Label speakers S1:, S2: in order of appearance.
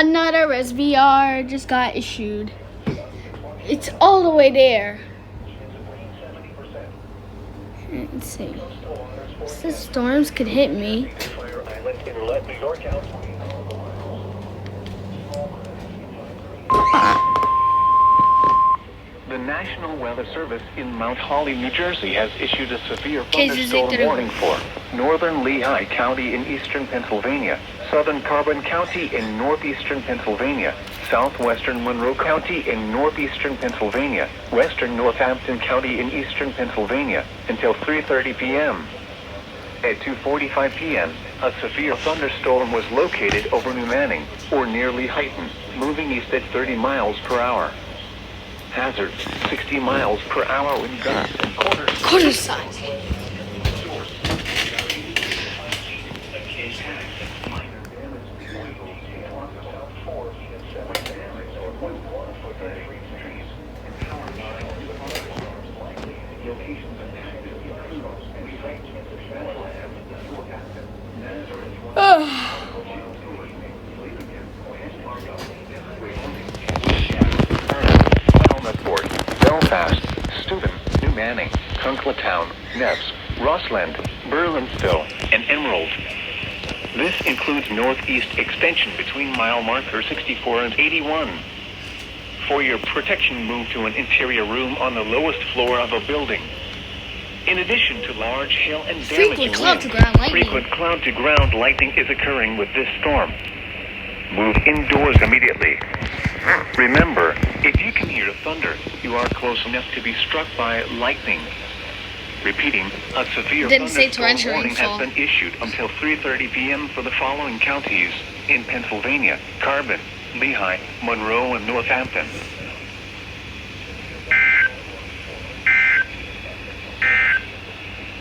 S1: Another SVR just got issued. It's all the way there. Let's see. The storms could hit me.
S2: The National Weather Service in Mount Holly, New Jersey has issued a severe thunderstorm warning for northern Lehigh County in eastern Pennsylvania, southern Carbon County in northeastern Pennsylvania, southwestern Monroe County in northeastern Pennsylvania, western Northampton County in eastern Pennsylvania, until 3:30 p.m. At 2:45 p.m., a severe thunderstorm was located over New Manning, or near Lehighton, moving east at 30 miles per hour. Hazard, 60 miles per hour in gusts and
S1: quarter size.
S2: Belfast, Steuben, New Manning, Kunklatown, Neves, Rossland, Burlensville, and Emerald. This includes northeast extension between mile marker 64 and 81. For your protection, move to an interior room on the lowest floor of a building. In addition to large hail and damaging wind, frequent cloud-to-ground lightning is occurring with this storm. Move indoors immediately. Remember, if you can hear thunder, you are close enough to be struck by lightning. Repeating, a severe thunderstorm warning has been issued until 3:30 p.m. for the following counties in Pennsylvania: Carbon, Lehigh, Monroe, and Northampton.